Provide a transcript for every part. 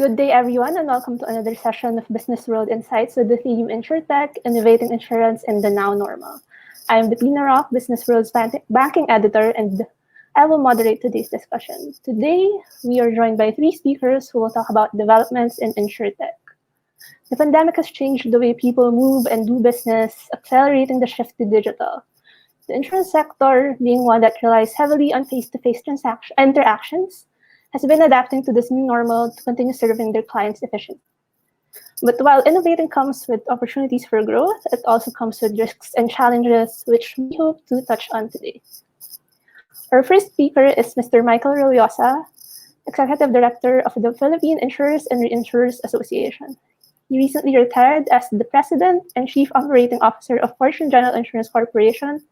Good day, everyone, and welcome to another session of BusinessWorld Insights with the theme Insurtech, Innovating Insurance, and the Now Normal. I am Bettina Rock, BusinessWorld's banking editor, and I will moderate today's discussion. Today, we are joined by three speakers who will talk about developments in Insurtech. The pandemic has changed the way people move and do business, accelerating the shift to digital. The insurance sector, being one that relies heavily on face-to-face interactions, has been adapting to this new normal to continue serving their clients efficiently. But while innovating comes with opportunities for growth, it also comes with risks and challenges, which we hope to touch on today. Our first speaker is Mr. Michael Royosa, Executive Director of the Philippine Insurers and Reinsurers Association. He recently retired as the President and Chief Operating Officer of Fortune General Insurance Corporation,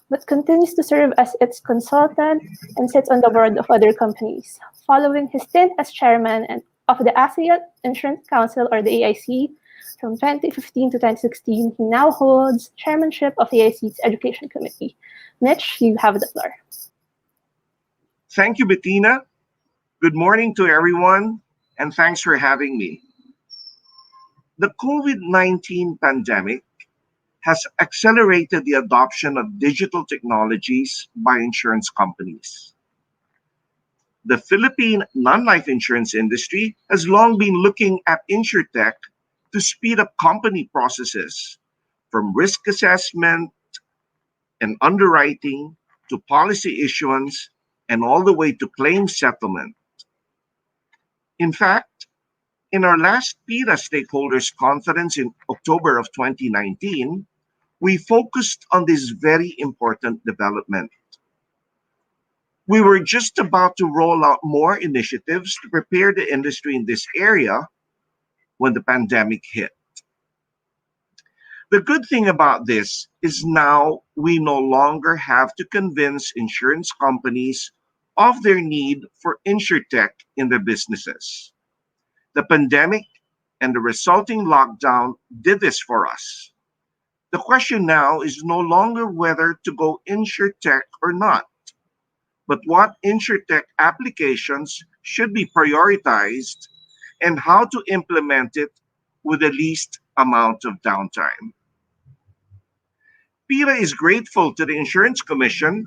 but continues to serve as its consultant and sits on the board of other companies. Following his stint as chairman of the ASEAN Insurance Council, or the AIC, from 2015 to 2016, he now holds chairmanship of the AIC's Education Committee. Mitch, you have the floor. Thank you, Bettina. Good morning to everyone, and thanks for having me. The COVID-19 pandemic has accelerated the adoption of digital technologies by insurance companies. The Philippine non-life insurance industry has long been looking at Insurtech to speed up company processes, from risk assessment and underwriting to policy issuance and all the way to claim settlement. In fact, in our last PIRA Stakeholders Conference in October of 2019, we focused on this very important development. We were just about to roll out more initiatives to prepare the industry in this area when the pandemic hit. The good thing about this is now we no longer have to convince insurance companies of their need for Insurtech in their businesses. The pandemic and the resulting lockdown did this for us. The question now is no longer whether to go Insurtech or not, but what Insurtech applications should be prioritized and how to implement it with the least amount of downtime. PIRA is grateful to the Insurance Commission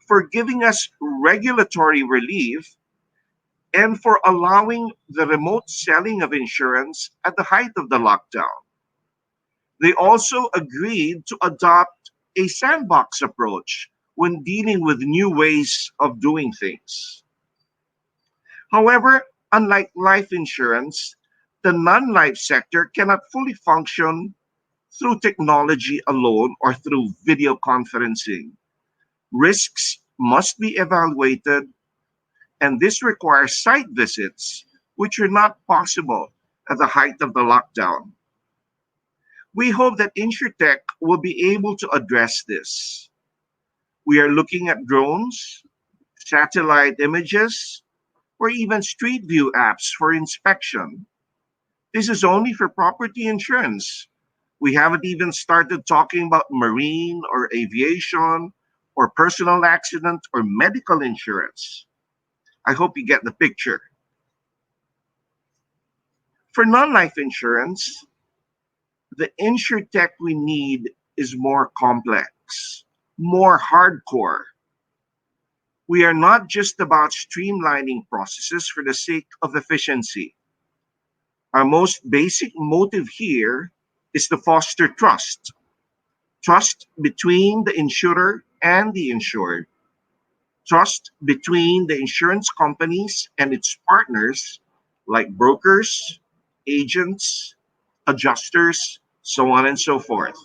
for giving us regulatory relief and for allowing the remote selling of insurance at the height of the lockdown. They also agreed to adopt a sandbox approach when dealing with new ways of doing things. However, unlike life insurance, the non-life sector cannot fully function through technology alone or through video conferencing. Risks must be evaluated, and this requires site visits, which are not possible at the height of the lockdown. We hope that Insurtech will be able to address this. We are looking at drones, satellite images, or even street view apps for inspection. This is only for property insurance. We haven't even started talking about marine or aviation or personal accident or medical insurance. I hope you get the picture. For non-life insurance, the Insurtech we need is more complex, more hardcore. We are not just about streamlining processes for the sake of efficiency. Our most basic motive here is to foster trust. Trust between the insurer and the insured. Trust between the insurance companies and its partners, like brokers, agents, adjusters, so on and so forth.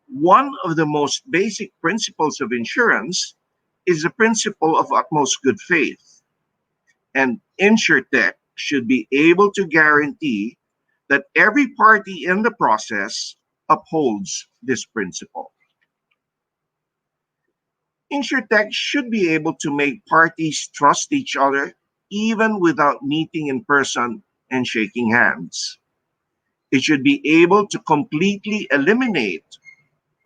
One of the most basic principles of insurance is the principle of utmost good faith. And Insurtech should be able to guarantee that every party in the process upholds this principle. Insurtech should be able to make parties trust each other even without meeting in person and shaking hands. It should be able to completely eliminate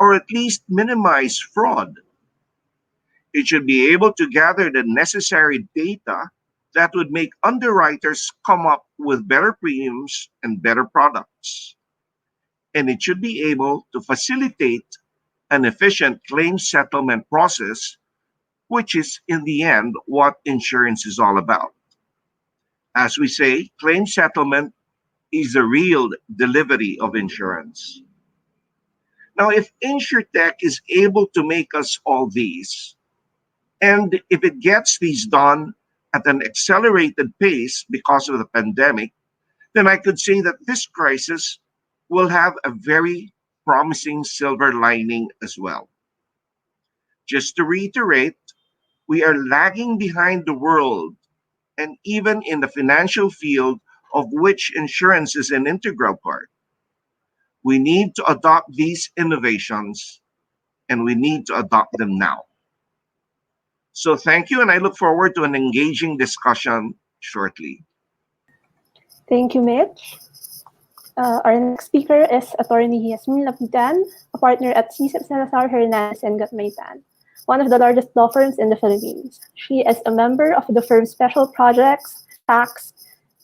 or at least minimize fraud. It should be able to gather the necessary data that would make underwriters come up with better premiums and better products. And it should be able to facilitate an efficient claim settlement process, which is in the end what insurance is all about. As we say, claim settlement is the real delivery of insurance. Now, if Insurtech is able to make us all these, and if it gets these done at an accelerated pace because of the pandemic, then I could say that this crisis will have a very promising silver lining as well. Just to reiterate, we are lagging behind the world, and even in the financial field, of which insurance is an integral part. We need to adopt these innovations, and we need to adopt them now. So thank you, and I look forward to an engaging discussion shortly. Thank you, Mitch. Our next speaker is Attorney Yasmin Lapitan, a partner at CSIP Salazar Hernandez and Gatmaitan, one of the largest law firms in the Philippines. She is a member of the firm's Special Projects, Tax,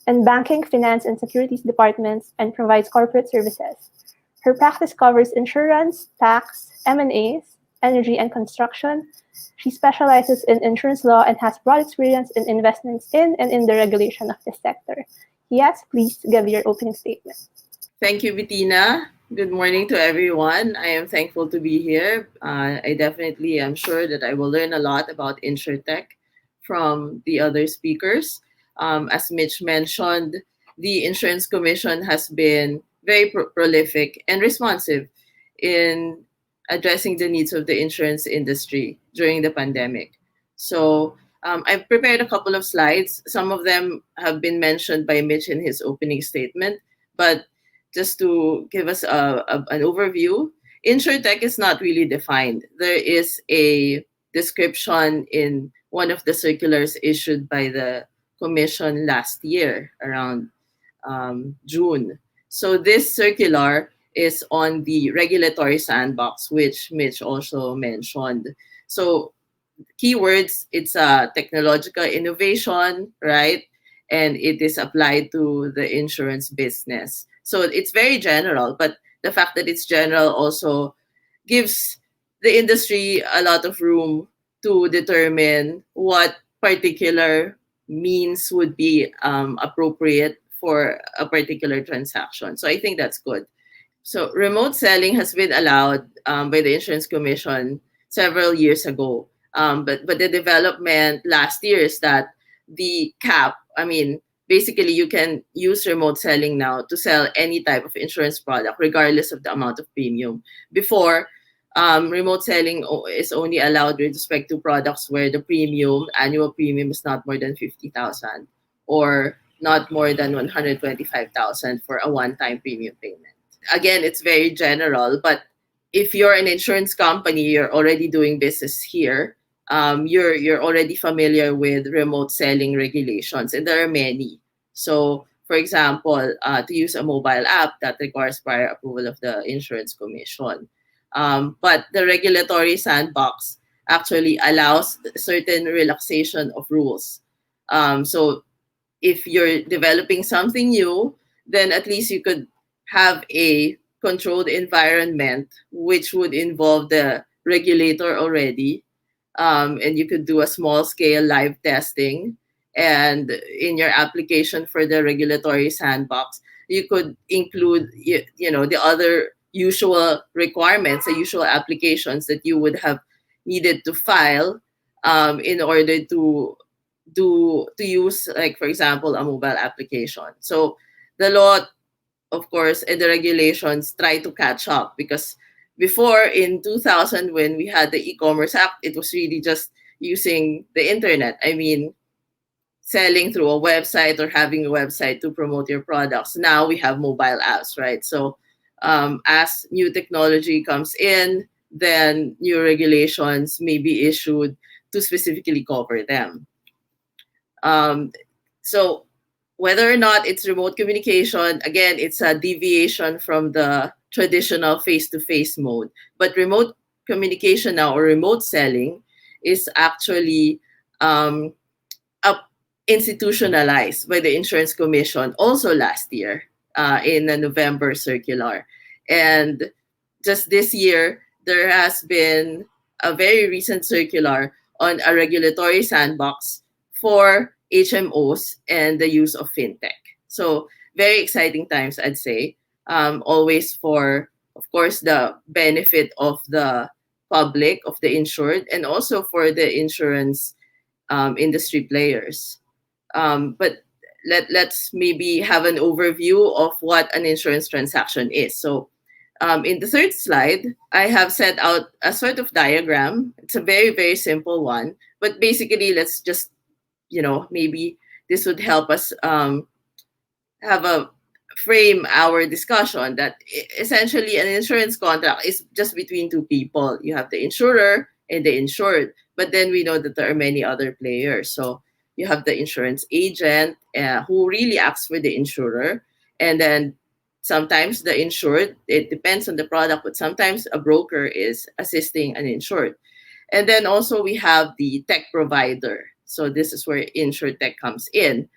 and Banking, Finance, and Securities departments and provides corporate services. Her practice covers insurance, tax, M&As, energy, and construction. She specializes in insurance law and has broad experience in investments in and in the regulation of this sector. Yes, please give your opening statement. Thank you, Bettina. Good morning to everyone. I am thankful to be here. I definitely am sure that I will learn a lot about Insurtech from the other speakers. As Mitch mentioned, the Insurance Commission has been very prolific and responsive in addressing the needs of the insurance industry during the pandemic. So I've prepared a couple of slides. Some of them have been mentioned by Mitch in his opening statement, but just to give us an overview, Insurtech is not really defined. There is a description in one of the circulars issued by the Commission last year, around June. So this circular is on the regulatory sandbox, which Mitch also mentioned. So keywords, it's a technological innovation, right? And it is applied to the insurance business. So it's very general, but the fact that it's general also gives the industry a lot of room to determine what particular means would be appropriate for a particular transaction. So I think that's good. So remote selling has been allowed by the Insurance Commission several years ago. But the development last year is that the cap, basically you can use remote selling now to sell any type of insurance product regardless of the amount of premium. Before, remote selling is only allowed with respect to products where the annual premium is not more than 50,000 or not more than 125,000 for a one-time premium payment. Again, it's very general, but if you're an insurance company, you're already doing business here, you're already familiar with remote selling regulations, and there are many. So, for example, to use a mobile app, that requires prior approval of the Insurance Commission. But the regulatory sandbox actually allows certain relaxation of rules. So if you're developing something new, then at least you could have a controlled environment, which would involve the regulator already. And you could do a small scale live testing. And in your application for the regulatory sandbox, you could include, the other usual requirements, the usual applications that you would have needed to file in order to use, like, for example, a mobile application. So the law, of course, and the regulations try to catch up, because before, in 2000, when we had the E-commerce Act, it was really just using the internet. Selling through a website or having a website to promote your products. Now we have mobile apps, right? So as new technology comes in, then new regulations may be issued to specifically cover them. So whether or not it's remote communication, again, it's a deviation from the traditional face-to-face mode. But remote communication now, or remote selling, is actually institutionalized by the Insurance Commission also last year in the November circular. And just this year, there has been a very recent circular on a regulatory sandbox for HMOs and the use of fintech. So very exciting times, I'd say. Always for, of course, the benefit of the public, of the insured, and also for the insurance industry players. But let's maybe have an overview of what an insurance transaction is. So in the third slide, I have set out a sort of diagram. It's a very, very simple one. But basically, let's just, maybe this would help us have a frame our discussion that essentially an insurance contract is just between two people. You have the insurer and the insured, but then we know that there are many other players. So you have the insurance agent who really acts for the insurer, and then sometimes the insured, it depends on the product, but sometimes a broker is assisting an insured. And then also we have the tech provider. So this is where Insurtech comes in.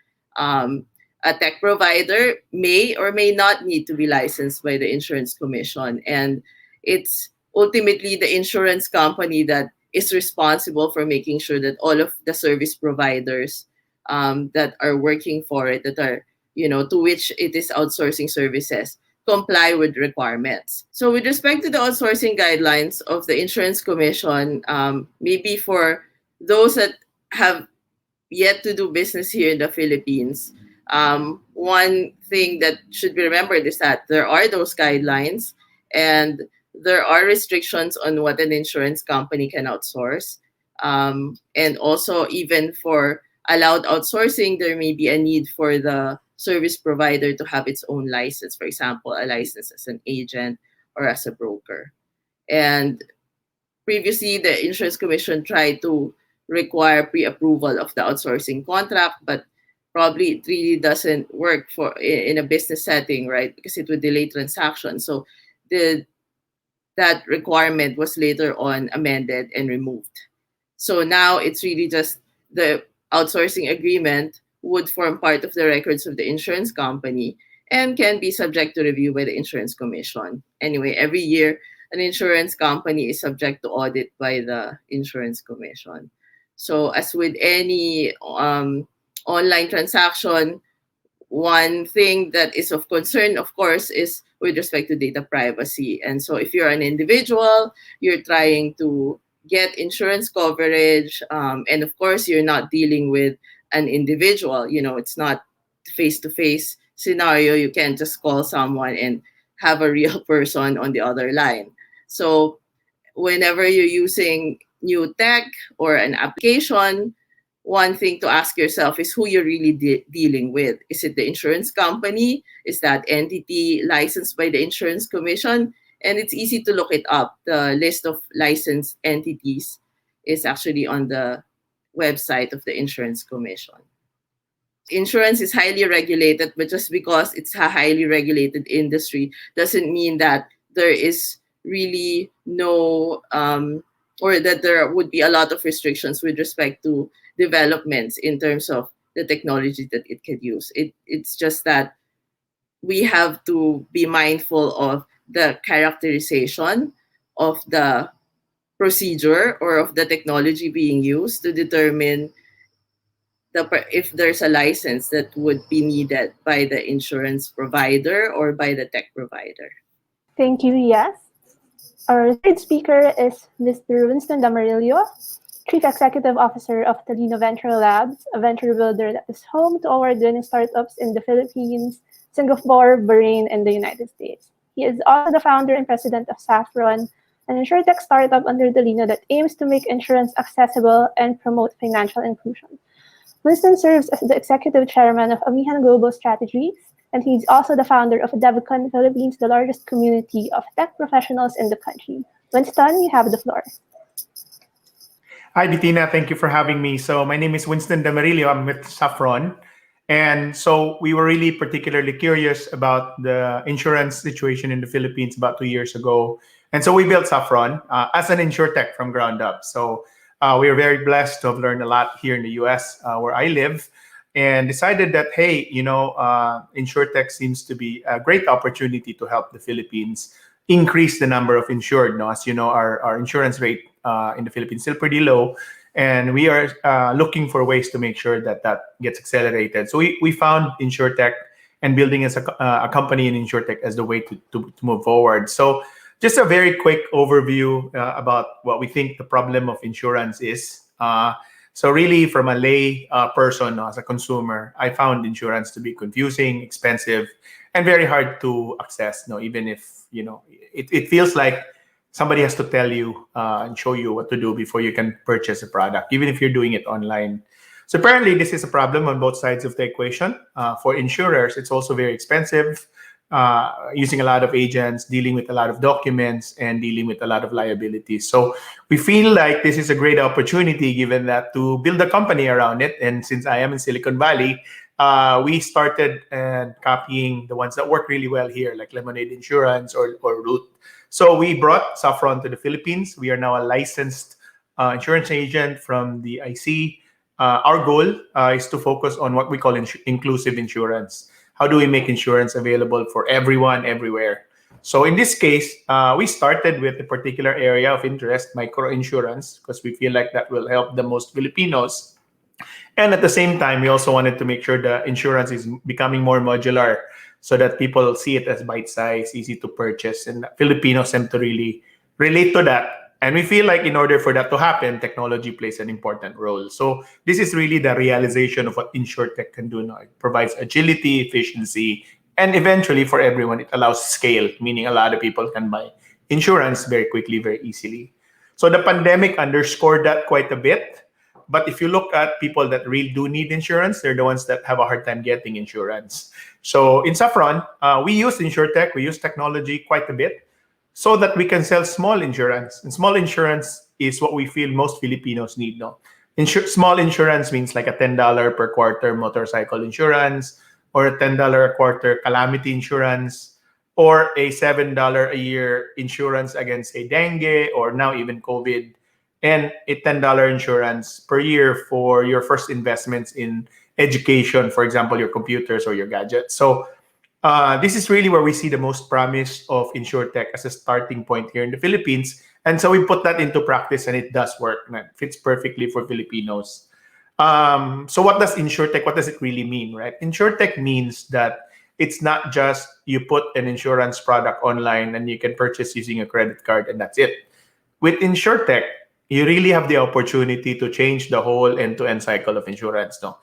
A tech provider may or may not need to be licensed by the Insurance Commission. And it's ultimately the insurance company that is responsible for making sure that all of the service providers that are working for it, that are, to which it is outsourcing services, comply with requirements. So with respect to the outsourcing guidelines of the Insurance Commission, maybe for those that have yet to do business here in the Philippines, one thing that should be remembered is that there are those guidelines and there are restrictions on what an insurance company can outsource. And also, even for allowed outsourcing, there may be a need for the service provider to have its own license, for example, a license as an agent or as a broker. And previously, the Insurance Commission tried to require pre-approval of the outsourcing contract, but probably it really doesn't work for in a business setting, right? Because it would delay transactions. So that requirement was later on amended and removed. So now it's really just the outsourcing agreement would form part of the records of the insurance company and can be subject to review by the Insurance Commission. Anyway, every year, an insurance company is subject to audit by the Insurance Commission. So as with any online transaction, one thing that is of concern, of course, is with respect to data privacy. And so if you're an individual, you're trying to get insurance coverage, and of course, you're not dealing with an individual. It's not face-to-face scenario. You can't just call someone and have a real person on the other line. So whenever you're using new tech or an application, one thing to ask yourself is who you're really dealing with. Is it the insurance company? Is that entity licensed by the Insurance Commission? And it's easy to look it up. The list of licensed entities is actually on the website of the Insurance Commission. Insurance is highly regulated, but just because it's a highly regulated industry doesn't mean that there is really no or that there would be a lot of restrictions with respect to developments in terms of the technology that it can use. It's just that we have to be mindful of the characterization of the procedure or of the technology being used to determine if there's a license that would be needed by the insurance provider or by the tech provider. Thank you, Yes. Our third speaker is Mr. Winston Damarillo, Chief Executive Officer of Talino Venture Labs, a venture builder that is home to award-winning startups in the Philippines, Singapore, Bahrain, and the United States. He is also the founder and president of Saffron, an insurtech startup under Talino that aims to make insurance accessible and promote financial inclusion. Winston serves as the executive chairman of Amihan Global Strategies, and he's also the founder of DevCon Philippines, the largest community of tech professionals in the country. Winston, you have the floor. Hi, Bettina. Thank you for having me. So my name is Winston Damarillo. I'm with Saffron. And so we were really particularly curious about the insurance situation in the Philippines about 2 years ago. And so we built Saffron as an insurtech from ground up. So we are very blessed to have learned a lot here in the US where I live. and decided that, hey, Insurtech seems to be a great opportunity to help the Philippines increase the number of insured. No, as you know, our insurance rate in the Philippines is still pretty low, and we are looking for ways to make sure that gets accelerated. So we found Insurtech and building as a company in Insurtech as the way to move forward. So just a very quick overview about what we think the problem of insurance is. So really, from a lay person, as a consumer, I found insurance to be confusing, expensive, and very hard to access. Even if it feels like somebody has to tell you and show you what to do before you can purchase a product, even if you're doing it online. So apparently, this is a problem on both sides of the equation. For insurers, it's also very expensive, using a lot of agents, dealing with a lot of documents, and dealing with a lot of liabilities. So we feel like this is a great opportunity, given that, to build a company around it. And since I am in Silicon Valley, we started copying the ones that work really well here, like Lemonade Insurance or Root. So we brought Saffron to the Philippines. We are now a licensed insurance agent from the IC. Our goal is to focus on what we call inclusive insurance. How do we make insurance available for everyone, everywhere? So in this case, we started with a particular area of interest, microinsurance, because we feel like that will help the most Filipinos. And at the same time, we also wanted to make sure the insurance is becoming more modular, so that people see it as bite-sized, easy to purchase, and Filipinos tend to really relate to that. And we feel like in order for that to happen, technology plays an important role. So this is really the realization of what Insurtech can do now. It provides agility, efficiency, and eventually for everyone, it allows scale, meaning a lot of people can buy insurance very quickly, very easily. So the pandemic underscored that quite a bit. But if you look at people that really do need insurance, they're the ones that have a hard time getting insurance. So in Saffron, we use Insurtech, we use technology quite a bit, so that we can sell small insurance. And small insurance is what we feel most Filipinos need. No, small insurance means like a $10 per quarter motorcycle insurance, or a $10 a quarter calamity insurance, or a $7 a year insurance against, say, dengue, or now even COVID, and a $10 insurance per year for your first investments in education, for example, your computers or your gadgets. So this is really where we see the most promise of Insurtech as a starting point here in the Philippines. And so we put that into practice, and it does work. And it fits perfectly for Filipinos. So what does Insurtech, what does it really mean, right? Insurtech means that it's not just you put an insurance product online and you can purchase using a credit card and that's it. With Insurtech, you really have the opportunity to change the whole end-to-end cycle of insurance. No?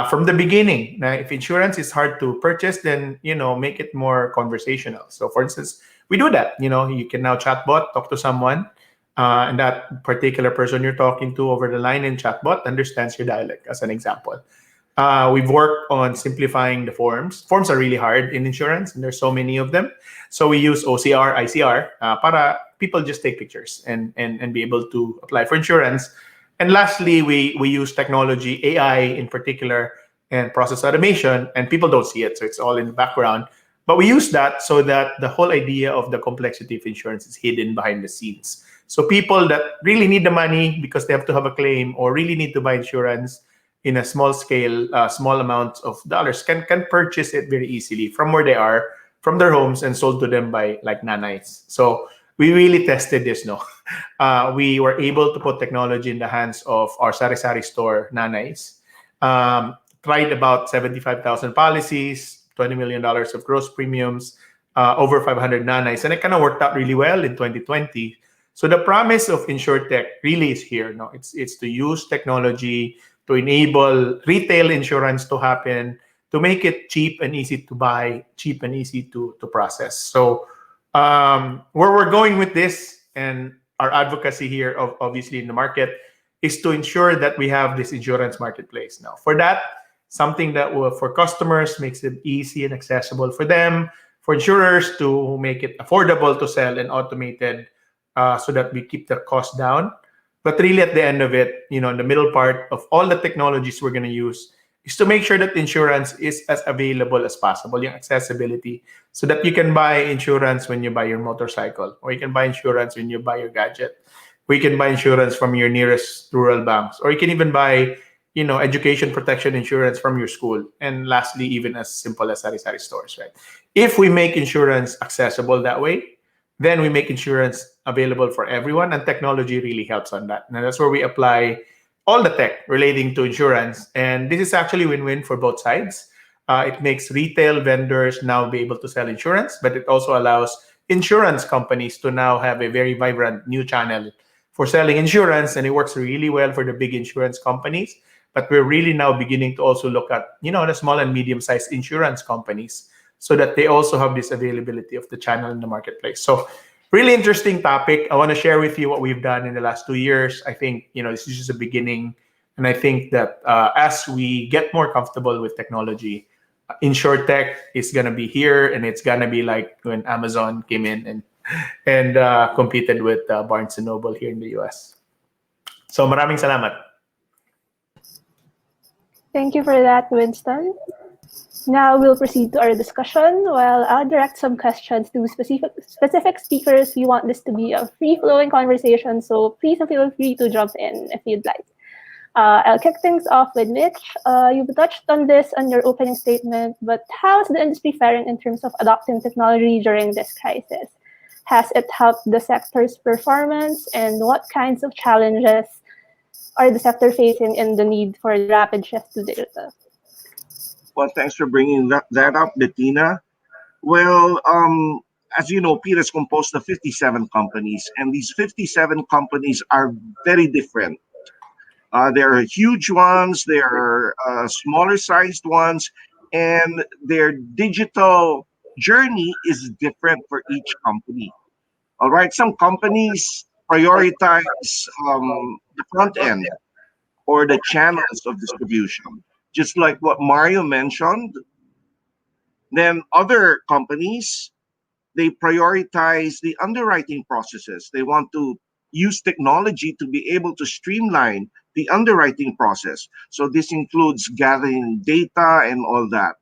From the beginning. Now, if insurance is hard to purchase, then make it more conversational. So, for instance, we do that. You can now chatbot, talk to someone, and that particular person you're talking to over the line in chatbot understands your dialect, as an example. We've worked on simplifying the forms. Forms are really hard in insurance, and there's so many of them. So we use OCR, ICR, para people just take pictures and be able to apply for insurance. And lastly, we use technology, AI in particular, and process automation, and people don't see it, so it's all in the background. But we use that so that the whole idea of the complexity of insurance is hidden behind the scenes. So people that really need the money because they have to have a claim, or really need to buy insurance in a small scale, small amounts of dollars, can purchase it very easily from where they are, from their homes, and sold to them by like nanays. So we really tested this, no? We were able to put technology in the hands of our sari-sari store, nanays. Tried about 75,000 policies, $20 million of gross premiums, over 500 nanays. And it kind of worked out really well in 2020. So the promise of Insurtech really is here. No? It's to use technology to enable retail insurance to happen, to make it cheap and easy to buy, cheap and easy to process. So where we're going with this, and our advocacy here, obviously in the market, is to ensure that we have this insurance marketplace. Now, for that, something that will, for customers, makes it easy and accessible for them, for insurers to make it affordable to sell and automated, so that we keep the cost down. But really, at the end of it, in the middle part of all the technologies we're going to use, is to make sure that insurance is as available as possible, yung accessibility, so that you can buy insurance when you buy your motorcycle, or you can buy insurance when you buy your gadget, or you can buy insurance from your nearest rural banks, or you can even buy education protection insurance from your school. And lastly, even as simple as sari-sari stores, right? If we make insurance accessible that way, then we make insurance available for everyone, and technology really helps on that. And that's where we apply all the tech relating to insurance. And this is actually win-win for both sides. It makes retail vendors now be able to sell insurance, but it also allows insurance companies to now have a very vibrant new channel for selling insurance, and it works really well for the big insurance companies. But we're really now beginning to also look at the small and medium-sized insurance companies, so that they also have this availability of the channel in the marketplace. So really interesting topic. I want to share with you what we've done in the last 2 years. I think this is just a beginning, and I think that as we get more comfortable with technology, Insurtech is gonna be here, and it's gonna be like when Amazon came in and competed with Barnes and Noble here in the US. So maraming salamat. Thank you for that, Winston. Now we'll proceed to our discussion. Well, I'll direct some questions to specific speakers. We want this to be a free-flowing conversation, so please feel free to jump in if you'd like. I'll kick things off with Mitch. You've touched on this on your opening statement, but how is the industry faring in terms of adopting technology during this crisis? Has it helped the sector's performance, and what kinds of challenges are the sector facing in the need for the rapid shift to digital? Well, thanks for bringing that up, Bettina. Well, as you know, PETA is composed of 57 companies, and these 57 companies are very different. There are huge ones, there are smaller sized ones, and their digital journey is different for each company. All right, some companies prioritize the front end or the channels of distribution, just like what Mario mentioned. Then other companies, they prioritize the underwriting processes. They want to use technology to be able to streamline the underwriting process. So this includes gathering data and all that.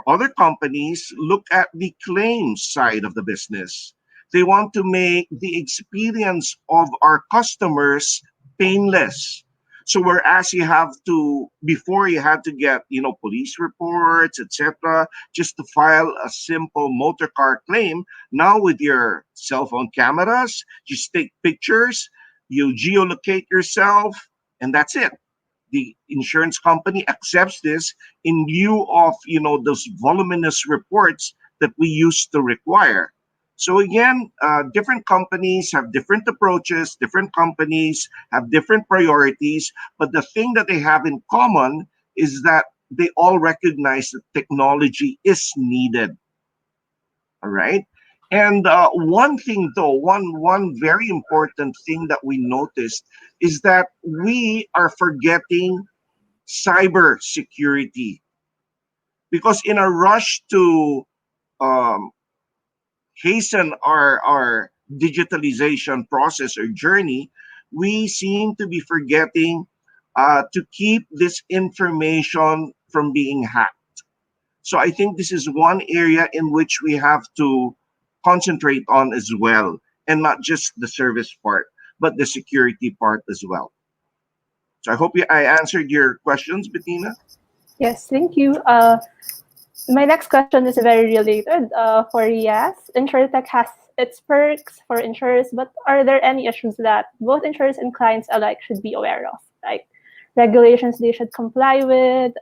Other companies look at the claims side of the business. They want to make the experience of our customers painless. So whereas before you had to get, police reports, etc., just to file a simple motor car claim, now with your cell phone cameras, just take pictures, you geolocate yourself, and that's it. The insurance company accepts this in lieu of, those voluminous reports that we used to require. So again, different companies have different approaches, different companies have different priorities, but the thing that they have in common is that they all recognize that technology is needed. All right? And one thing though, one very important thing that we noticed is that we are forgetting cyber security. Because in a rush to hasten our digitalization process or journey, we seem to be forgetting to keep this information from being hacked. So I think this is one area in which we have to concentrate on as well, and not just the service part, but the security part as well. So I hope I answered your questions, Bettina. Yes, thank you. My next question is very related. For Riaz, Insurtech has its perks for insurers, but are there any issues that both insurers and clients alike should be aware of, like regulations they should comply with,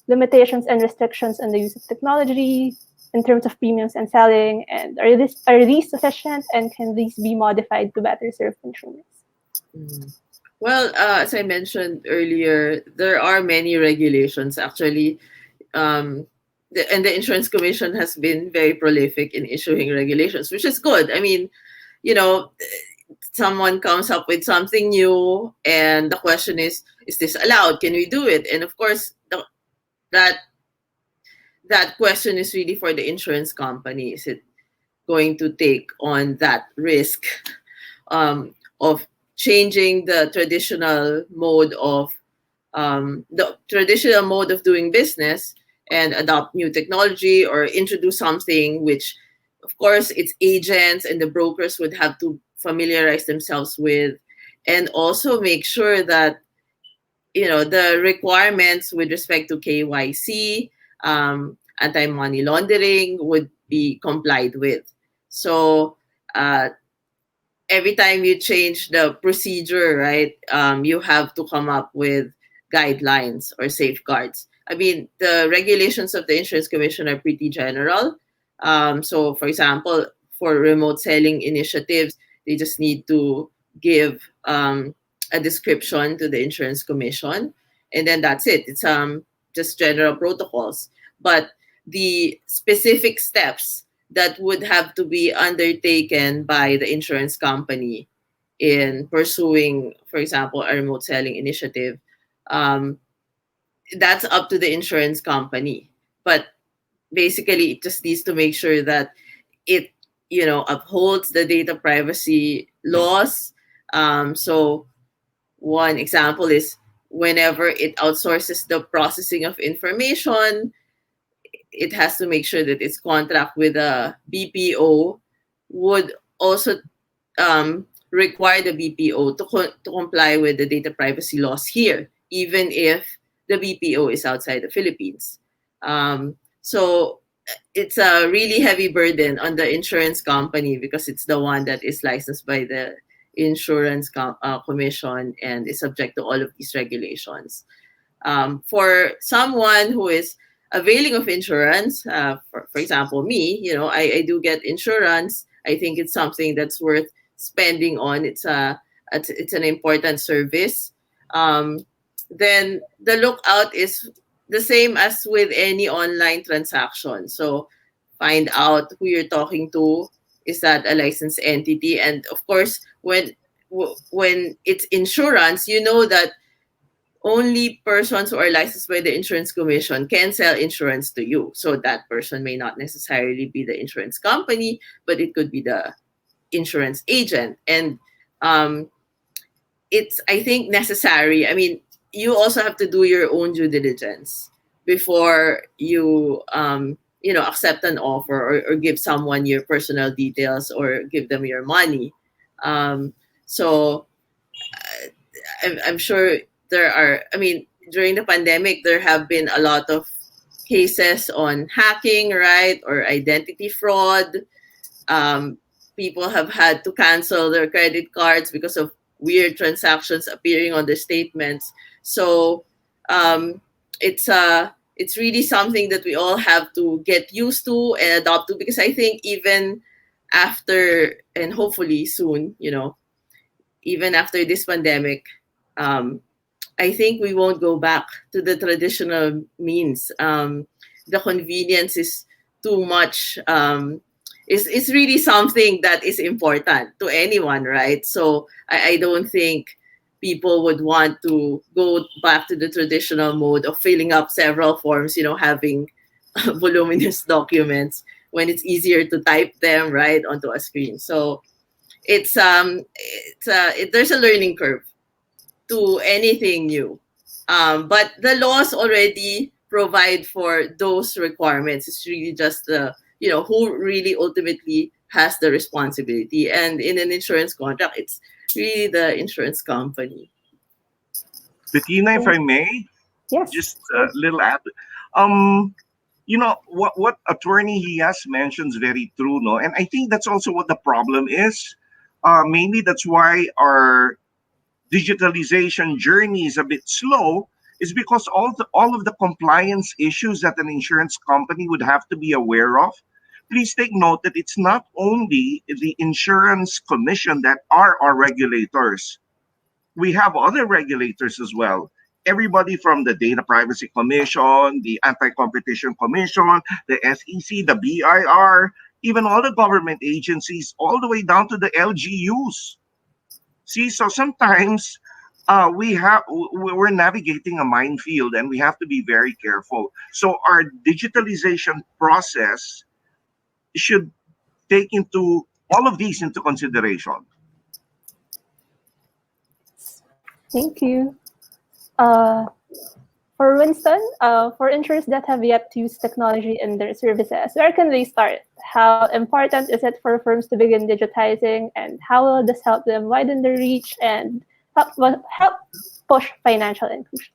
limitations and restrictions on the use of technology in terms of premiums and selling, and are these sufficient, and can these be modified to better serve consumers? Well, as I mentioned earlier, there are many regulations actually. And the Insurance Commission has been very prolific in issuing regulations, which is good. I mean, someone comes up with something new, and the question is this allowed? Can we do it? And of course, that question is really for the insurance company. Is it going to take on that risk of changing the traditional mode of doing business and adopt new technology, or introduce something which, of course, its agents and the brokers would have to familiarize themselves with, and also make sure that the requirements with respect to KYC, anti-money laundering would be complied with. So every time you change the procedure, right, you have to come up with guidelines or safeguards. I mean, the regulations of the Insurance Commission are pretty general. So, for example, for remote selling initiatives, they just need to give a description to the Insurance Commission, and then that's it. It's just general protocols. But the specific steps that would have to be undertaken by the insurance company in pursuing, for example, a remote selling initiative, um, that's up to the insurance company. But basically, it just needs to make sure that it, upholds the data privacy laws. So one example is whenever it outsources the processing of information, it has to make sure that its contract with a BPO would also require the BPO to comply with the data privacy laws here, even if the BPO is outside the Philippines. So it's a really heavy burden on the insurance company because it's the one that is licensed by the insurance commission and is subject to all of these regulations. For someone who is availing of insurance, for example, me, I do get insurance. I think it's something that's worth spending on. It's an important service. Then the lookout is the same as with any online transaction. So find out who you're talking to. Is that a licensed entity? And of course, when it's insurance, you know that only persons who are licensed by the Insurance Commission can sell insurance to you. So that person may not necessarily be the insurance company, but it could be the insurance agent. And it's, I think, necessary. I mean, you also have to do your own due diligence before you, accept an offer or give someone your personal details or give them your money. So I'm sure during the pandemic, there have been a lot of cases on hacking, right, or identity fraud. People have had to cancel their credit cards because of weird transactions appearing on their statements. So it's really something that we all have to get used to and adopt to, because I think even after, and hopefully soon, even after this pandemic, I think we won't go back to the traditional means. The convenience is too much. It's really something that is important to anyone, right? So I don't think people would want to go back to the traditional mode of filling up several forms, having voluminous documents when it's easier to type them right onto a screen. So there's a learning curve to anything new. But the laws already provide for those requirements. It's really just who really ultimately has the responsibility. And in an insurance contract, it's really the insurance company. Bettina, if I may, Yes. just a little add. What attorney he has mentions very true, no? And I think that's also what the problem is. Mainly that's why our digitalization journey is a bit slow, is because all of the compliance issues that an insurance company would have to be aware of. Please take note that it's not only the insurance commission that are our regulators. We have other regulators as well. Everybody from the Data Privacy Commission, the Anti-Competition Commission, the SEC, the BIR, even all the government agencies, all the way down to the LGUs. See, so sometimes we're navigating a minefield and we have to be very careful. So our digitalization process should take into all of these into consideration. Thank you. For Winston, for insurers that have yet to use technology in their services, where can they start? How important is it for firms to begin digitizing, and how will this help them widen their reach and help push financial inclusion?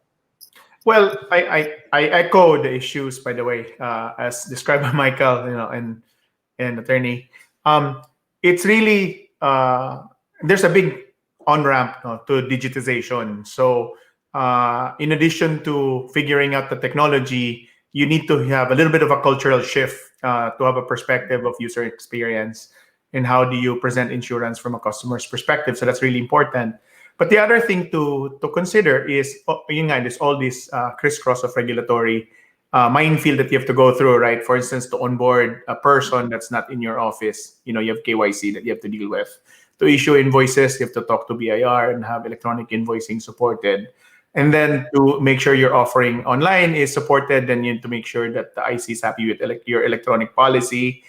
Well, I echo the issues, by the way, as described by Michael, and attorney. It's really there's a big on ramp to digitization. So, in addition to figuring out the technology, you need to have a little bit of a cultural shift to have a perspective of user experience and how do you present insurance from a customer's perspective. So that's really important. But the other thing to consider is, there's all this crisscross of regulatory minefield that you have to go through, right? For instance, to onboard a person that's not in your office, you have KYC that you have to deal with. To issue invoices, you have to talk to BIR and have electronic invoicing supported. And then to make sure your offering online is supported, then you need to make sure that the IC is happy with your electronic policy.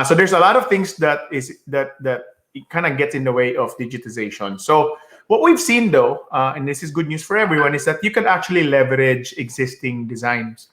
So there's a lot of things that it kind of gets in the way of digitization. So what we've seen, though, and this is good news for everyone, is that you can actually leverage existing designs.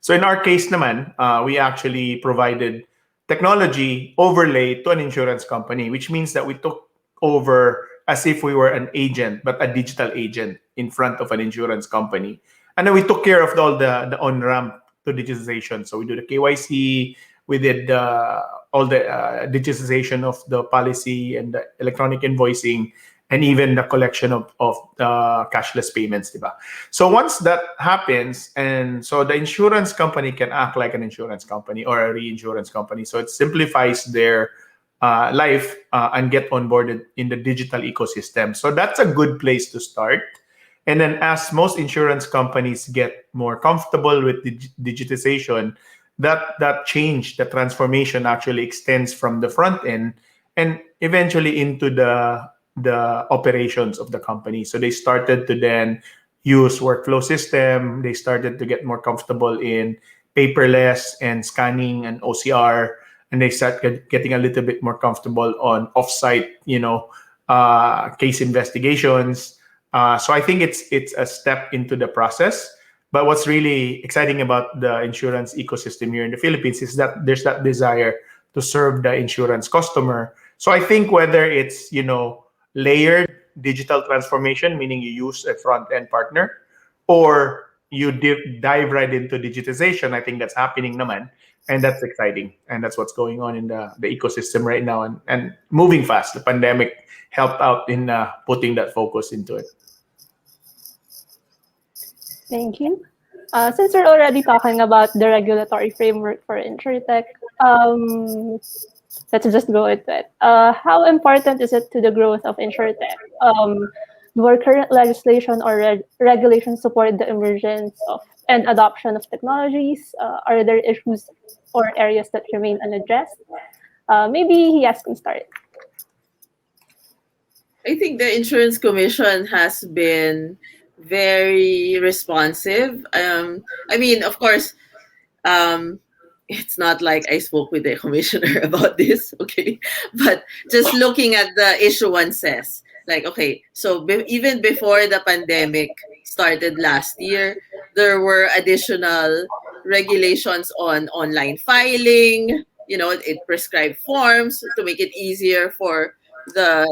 So in our case naman, we actually provided technology overlay to an insurance company, which means that we took over as if we were an agent, but a digital agent in front of an insurance company. And then we took care of all the on-ramp to digitization. So we do the KYC, we did all the digitization of the policy and the electronic invoicing, and even the collection of cashless payments, diba? So once that happens, and so the insurance company can act like an insurance company or a reinsurance company. So it simplifies their life and get onboarded in the digital ecosystem. So that's a good place to start. And then as most insurance companies get more comfortable with digitization, that change, the transformation actually extends from the front end and eventually into the operations of the company. So they started to then use workflow system. They started to get more comfortable in paperless and scanning and OCR, and they start getting a little bit more comfortable on offsite, case investigations. So I think it's a step into the process. But what's really exciting about the insurance ecosystem here in the Philippines is that there's that desire to serve the insurance customer. So I think whether it's, layered digital transformation, meaning you use a front-end partner, or you dive right into digitization, I think that's happening naman. And that's exciting. And that's what's going on in the ecosystem right now and moving fast. The pandemic helped out in putting that focus into it. Thank you. Since we're already talking about the regulatory framework for Insurtech, let's just go into it. How important is it to the growth of Insurtech? Do our current legislation or regulations support the emergence of and adoption of technologies? Are there issues or areas that remain unaddressed? Maybe Hias can start. I think the Insurance Commission has been very responsive. Of course, it's not like I spoke with the commissioner about this, okay? But just looking at the issuances, like, okay, so even before the pandemic started last year, there were additional regulations on online filing. It prescribed forms to make it easier for the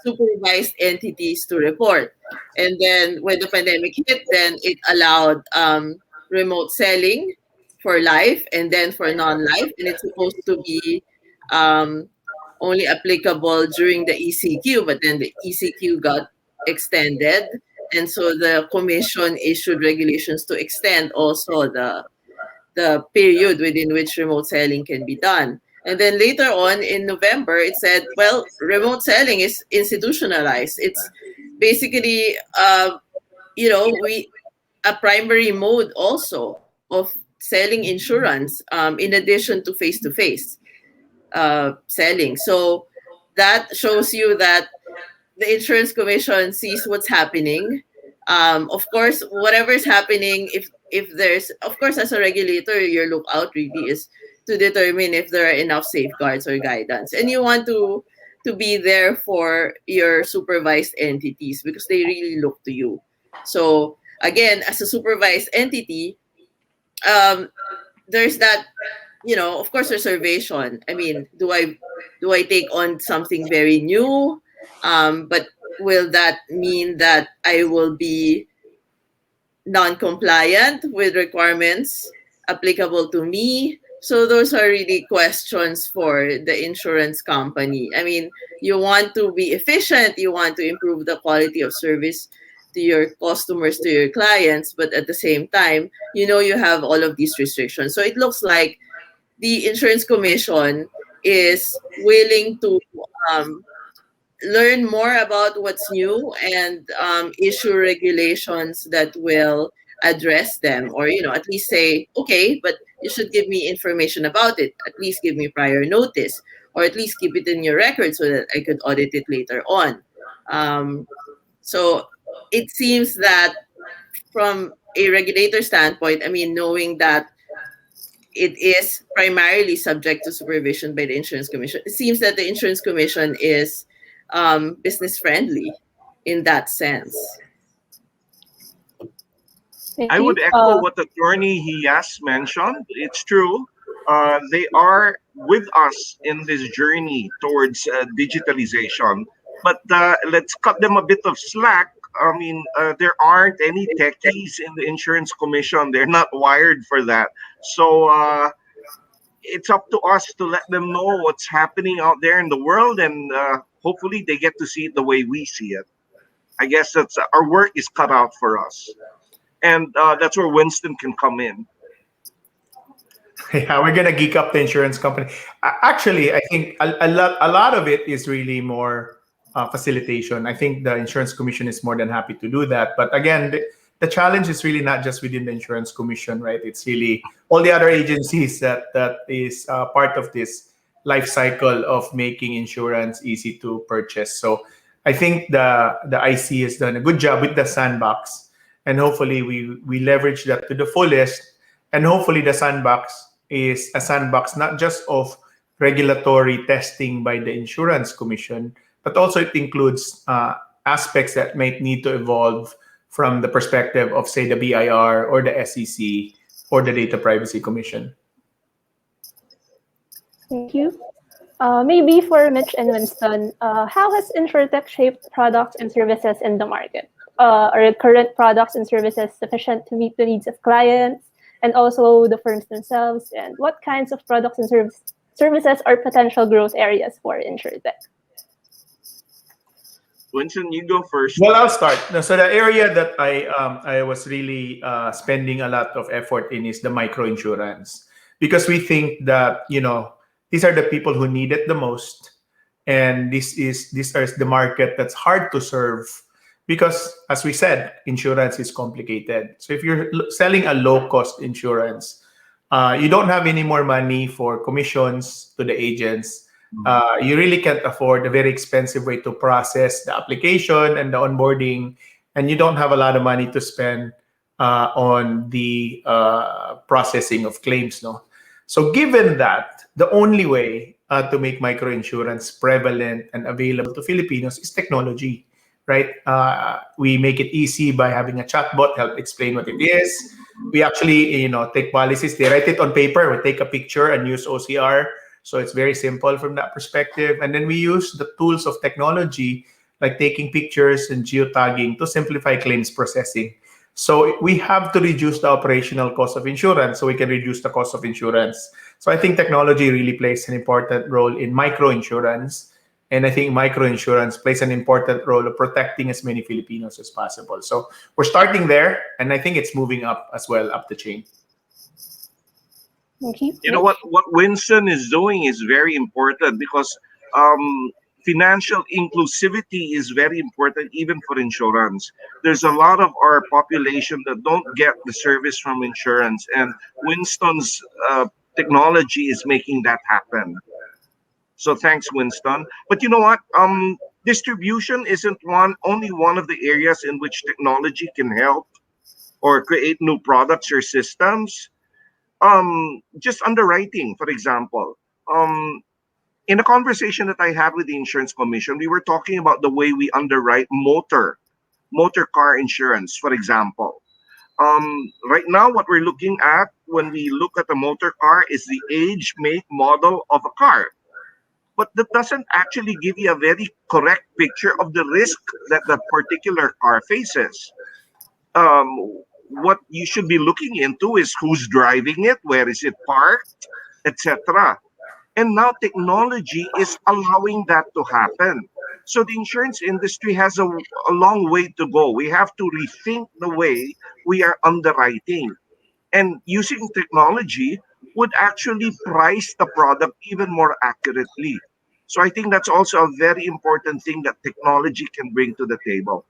supervised entities to report. And then when the pandemic hit, then it allowed remote selling for life and then for non-life, and it's supposed to be only applicable during the ECQ, but then the ECQ got extended, and so the commission issued regulations to extend also the period within which remote selling can be done. And then later on in November, it said, well, remote selling is institutionalized. It's basically, a primary mode also of selling insurance in addition to face-to-face selling. So that shows you that the Insurance Commission sees what's happening. Of course, whatever's happening, if there's, of course, as a regulator, your lookout really is to determine if there are enough safeguards or guidance. And you want to be there for your supervised entities because they really look to you. So again, as a supervised entity, there's that, of course, reservation. I mean, do I take on something very new? But will that mean that I will be non-compliant with requirements applicable to me? So those are really questions for the insurance company. I mean, you want to be efficient, you want to improve the quality of service to your customers, to your clients, but at the same time, you have all of these restrictions. So it looks like the insurance commission is willing to um, learn more about what's new and issue regulations that will address them, or at least say, okay, but you should give me information about it, at least give me prior notice, or at least keep it in your record so that I could audit it later on. So it seems that from a regulator standpoint, I mean, knowing that it is primarily subject to supervision by the Insurance Commission, it seems that the Insurance Commission is business friendly in that sense. Thank I you. would echo what Attorney Hias mentioned. It's true. They are with us in this journey towards digitalization. But let's cut them a bit of slack. I mean, there aren't any techies in the Insurance Commission. They're not wired for that. So it's up to us to let them know what's happening out there in the world, and hopefully they get to see it the way we see it. I guess that's our work is cut out for us, and that's where Winston can come in. Yeah, we're gonna geek up the insurance company. Actually, I think a lot of it is really more facilitation. I think the insurance commission is more than happy to do that. But again, the challenge is really not just within the insurance commission, right? It's really all the other agencies that is part of this life cycle of making insurance easy to purchase. So I think the IC has done a good job with the sandbox, and hopefully we leverage that to the fullest. And hopefully the sandbox is a sandbox not just of regulatory testing by the insurance commission, but also it includes aspects that might need to evolve from the perspective of, say, the BIR or the SEC or the Data Privacy Commission. Thank you. Maybe for Mitch and Winston, how has Insurtech shaped products and services in the market? Are current products and services sufficient to meet the needs of clients and also the firms themselves? And what kinds of products and services are potential growth areas for Insurtech? Winston, you go first. Well, I'll start. So the area that I was really spending a lot of effort in is the microinsurance, because we think that these are the people who need it the most, and this is the market that's hard to serve, because as we said, insurance is complicated. So if you're selling a low-cost insurance, you don't have any more money for commissions to the agents. You really can't afford a very expensive way to process the application and the onboarding, and you don't have a lot of money to spend on the processing of claims. No, so given that, the only way to make microinsurance prevalent and available to Filipinos is technology, right? We make it easy by having a chatbot help explain what it is. We actually, take policies. They write it on paper. We take a picture and use OCR. So it's very simple from that perspective. And then we use the tools of technology, like taking pictures and geotagging, to simplify claims processing. So we have to reduce the operational cost of insurance so we can reduce the cost of insurance. So I think technology really plays an important role in microinsurance. And I think microinsurance plays an important role of protecting as many Filipinos as possible. So we're starting there, and I think it's moving up as well, up the chain. Okay. You know what Winston is doing is very important, because financial inclusivity is very important even for insurance. There's a lot of our population that don't get the service from insurance, and Winston's technology is making that happen. So thanks, Winston. But you know what? Distribution isn't only one of the areas in which technology can help or create new products or systems. Just underwriting, for example. In a conversation that I had with the Insurance Commission, we were talking about the way we underwrite motor car insurance, for example. Right now, what we're looking at when we look at a motor car is the age, make, model of a car. but that doesn't actually give you a very correct picture of the risk that that particular car faces. What you should be looking into is who's driving it, where is it parked, etc. And now technology is allowing that to happen. So the insurance industry has a long way to go. We have to rethink the way we are underwriting. And using technology would actually price the product even more accurately. So I think that's also a very important thing that technology can bring to the table.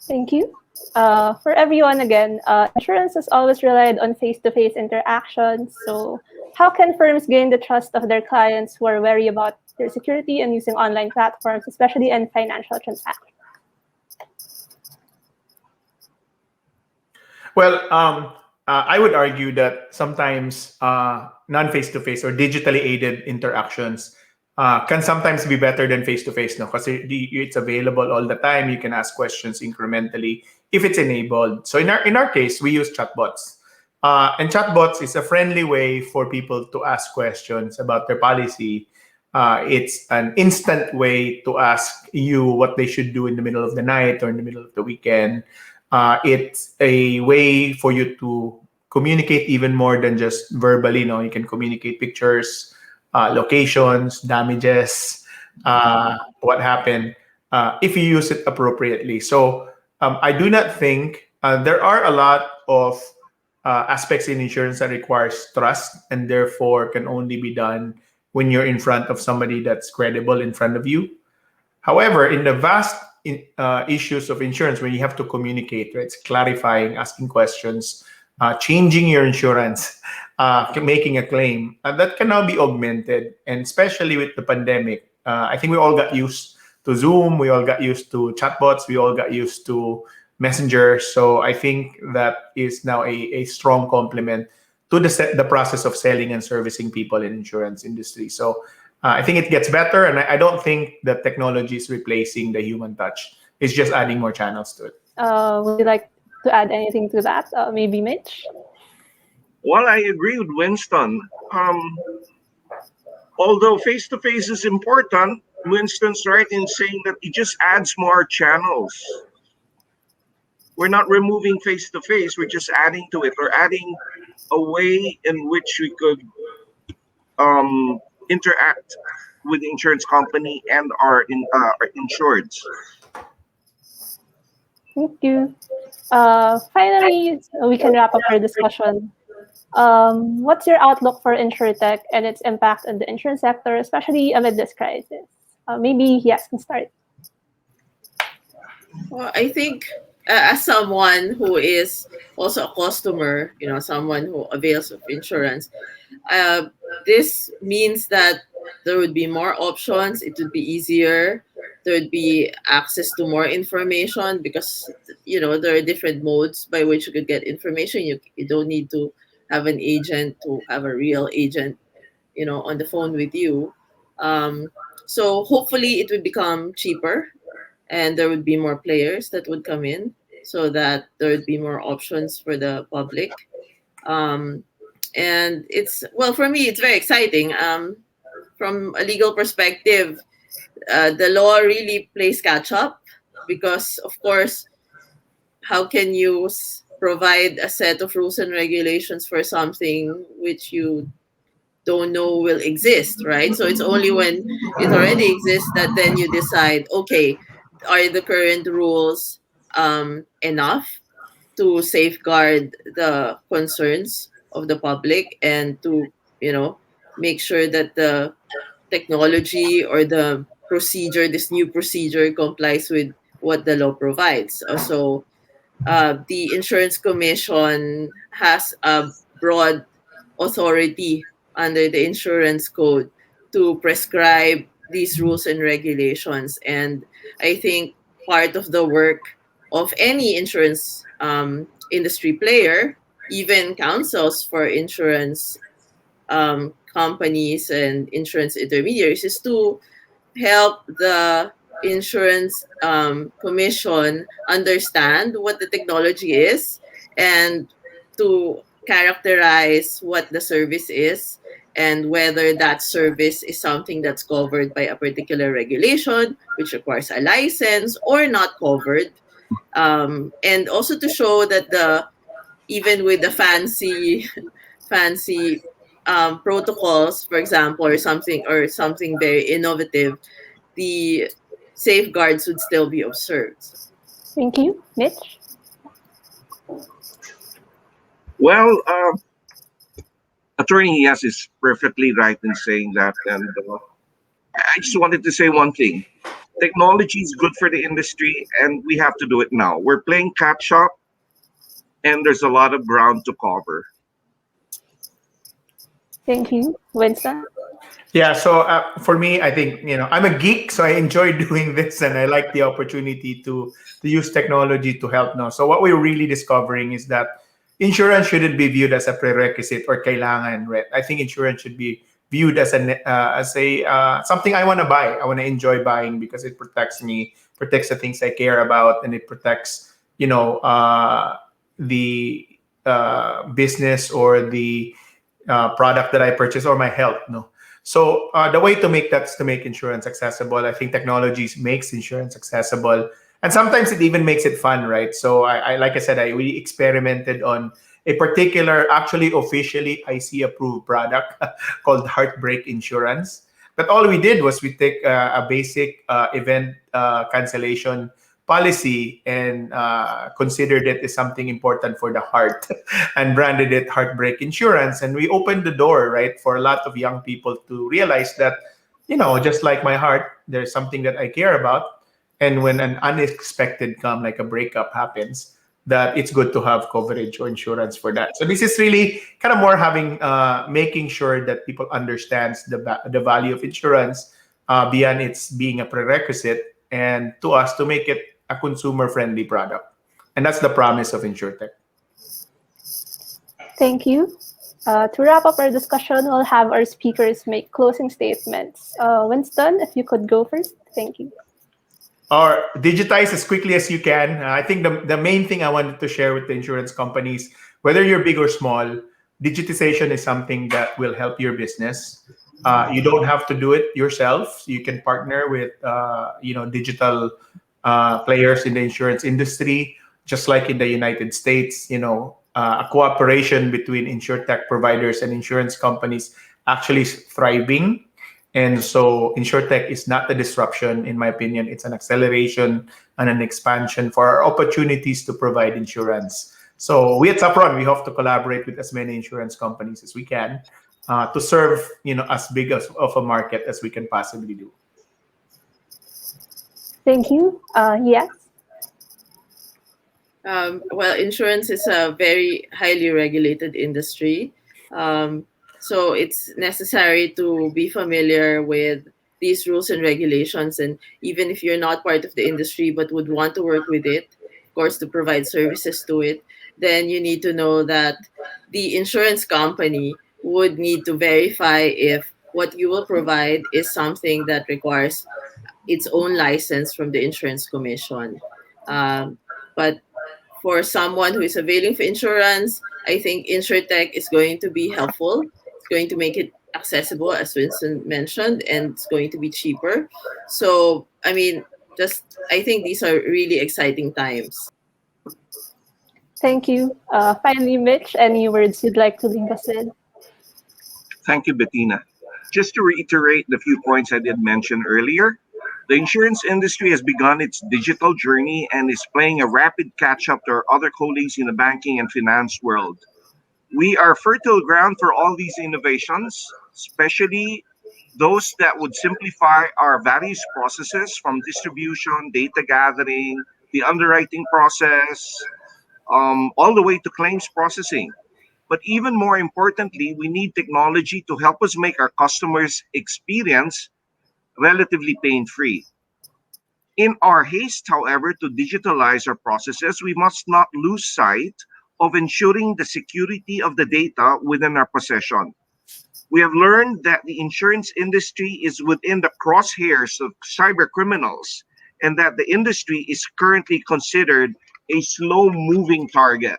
Thank you. For everyone, again, insurance has always relied on face-to-face interactions. So, how can firms gain the trust of their clients who are wary about their security and using online platforms, especially in financial transactions? Well, I would argue that sometimes non-face-to-face or digitally aided interactions can sometimes be better than face-to-face, no? Because it's available all the time. You can ask questions incrementally if it's enabled. So in our case, we use chatbots. And chatbots is a friendly way for people to ask questions about their policy. It's an instant way to ask you what they should do in the middle of the night or in the middle of the weekend. It's a way for you to communicate even more than just verbally. You can communicate pictures, locations, damages, what happened, if you use it appropriately. So I do not think there are a lot of aspects in insurance that requires trust and therefore can only be done when you're in front of somebody that's credible in front of you. However, in the vast issues of insurance, when you have to communicate, right, it's clarifying, asking questions, changing your insurance, making a claim, that can now be augmented. And especially with the pandemic, I think we all got used to Zoom, we all got used to chatbots, we all got used to Messenger. So I think that is now a strong complement to the process of selling and servicing people in insurance industry. So I think it gets better, and I don't think that technology is replacing the human touch. It's just adding more channels to it. Would you like to add anything to that? Maybe Mitch? Well, I agree with Winston. Although face to face is important, Winston's right in saying that it just adds more channels. We're not removing face to face, we're just adding to it, or adding a way in which we could interact with the insurance company and our insureds. Thank you. Finally, we can wrap up our discussion. What's your outlook for Insurtech and its impact on the insurance sector, especially amid this crisis? Maybe Yes can start. Well, I think as someone who is also a customer, someone who avails of insurance, this means that there would be more options. It would be easier. There would be access to more information because, there are different modes by which you could get information. You don't need to have an agent, to have a real agent, on the phone with you. So hopefully it would become cheaper and there would be more players that would come in so that there would be more options for the public. And for me, it's very exciting. From a legal perspective, the law really plays catch up because, of course, how can you provide a set of rules and regulations for something which you don't know will exist, right? So it's only when it already exists that then you decide, okay, are the current rules enough to safeguard the concerns of the public and to, make sure that the technology or the procedure, this new procedure, complies with what the law provides. So the Insurance Commission has a broad authority under the insurance code to prescribe these rules and regulations. And I think part of the work of any insurance industry player, even councils for insurance companies and insurance intermediaries, is to help the insurance commission understand what the technology is and to characterize what the service is and whether that service is something that's covered by a particular regulation, which requires a license, or not covered. And also to show that the even with the fancy protocols, for example, or something very innovative, the safeguards would still be observed. Thank you. Mitch? Well, Attorney Yes is perfectly right in saying that. And I just wanted to say one thing. Technology is good for the industry, and we have to do it now. We're playing catch up, and there's a lot of ground to cover. Thank you. Winston? Yeah, so for me, I think I'm a geek, so I enjoy doing this, and I like the opportunity to use technology to help now. So what we're really discovering is that insurance shouldn't be viewed as a prerequisite or kailangan, right? I think insurance should be viewed as a something I want to buy. I want to enjoy buying because it protects me, protects the things I care about, and it protects the business or the product that I purchase or my health. No. So the way to make that is to make insurance accessible. I think technologies makes insurance accessible, and sometimes it even makes it fun, right? So I like I said, we experimented on a particular, actually officially IC approved product called Heartbreak Insurance. But all we did was we take a basic event cancellation policy and considered it as something important for the heart and branded it Heartbreak Insurance. And we opened the door, right, for a lot of young people to realize that, just like my heart, there's something that I care about. And when an unexpected come, like a breakup happens, that it's good to have coverage or insurance for that. So this is really kind of more having, making sure that people understands the value of insurance beyond its being a prerequisite, and to us to make it a consumer-friendly product. And that's the promise of Insurtech. Thank you. To wrap up our discussion, we'll have our speakers make closing statements. Winston, if you could go first. Thank you. Or digitize as quickly as you can. I think the main thing I wanted to share with the insurance companies, whether you're big or small, digitization is something that will help your business. You don't have to do it yourself. You can partner with digital players in the insurance industry, just like in the United States. A cooperation between insurtech providers and insurance companies actually is thriving. And so Insurtech is not a disruption, in my opinion. It's an acceleration and an expansion for our opportunities to provide insurance. So we at Saffron, we hope to collaborate with as many insurance companies as we can to serve, as big of a market as we can possibly do. Thank you. Yes. Well, insurance is a very highly regulated industry. So it's necessary to be familiar with these rules and regulations. And even if you're not part of the industry but would want to work with it, of course, to provide services to it, then you need to know that the insurance company would need to verify if what you will provide is something that requires its own license from the Insurance Commission. But for someone who is availing for insurance, I think Insurtech is going to be helpful. It's going to make it accessible, as Winston mentioned, and it's going to be cheaper. So, I think these are really exciting times. Thank you. Finally, Mitch, any words you'd like to leave us with? Thank you, Bettina. Just to reiterate the few points I did mention earlier, the insurance industry has begun its digital journey and is playing a rapid catch up to our other colleagues in the banking and finance world. We are fertile ground for all these innovations, especially those that would simplify our various processes from distribution, data gathering, the underwriting process, all the way to claims processing. But even more importantly, we need technology to help us make our customers' experience relatively pain-free. In our haste, however, to digitalize our processes, we must not lose sight of ensuring the security of the data within our possession. We have learned that the insurance industry is within the crosshairs of cyber criminals and that the industry is currently considered a slow moving target.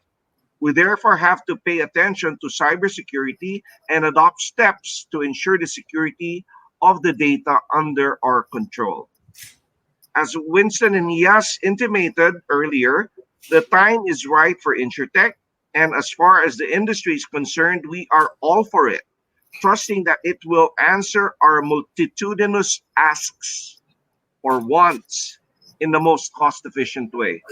We therefore have to pay attention to cybersecurity and adopt steps to ensure the security of the data under our control. As Winston and Yas intimated earlier, the time is right for Insurtech, and as far as the industry is concerned, we are all for it, trusting that it will answer our multitudinous asks or wants in the most cost efficient way.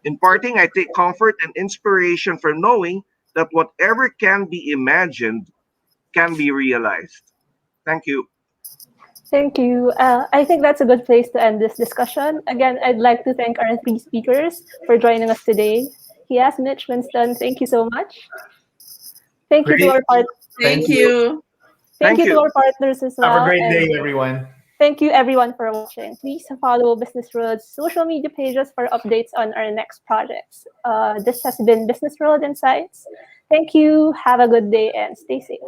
In parting, I take comfort and inspiration from knowing that whatever can be imagined can be realized. Thank you. Thank you. I think that's a good place to end this discussion. Again, I'd like to thank our three speakers for joining us today. Yes, Mitch, Winston, thank you so much. Thank you to Great. our Thank you. thank Thank you to you. our partners as well. Have a great and day, everyone. Thank you everyone for watching. Please follow Business World's social media pages for updates on our next projects. This has been Business World Insights. Thank you. Have a good day and stay safe.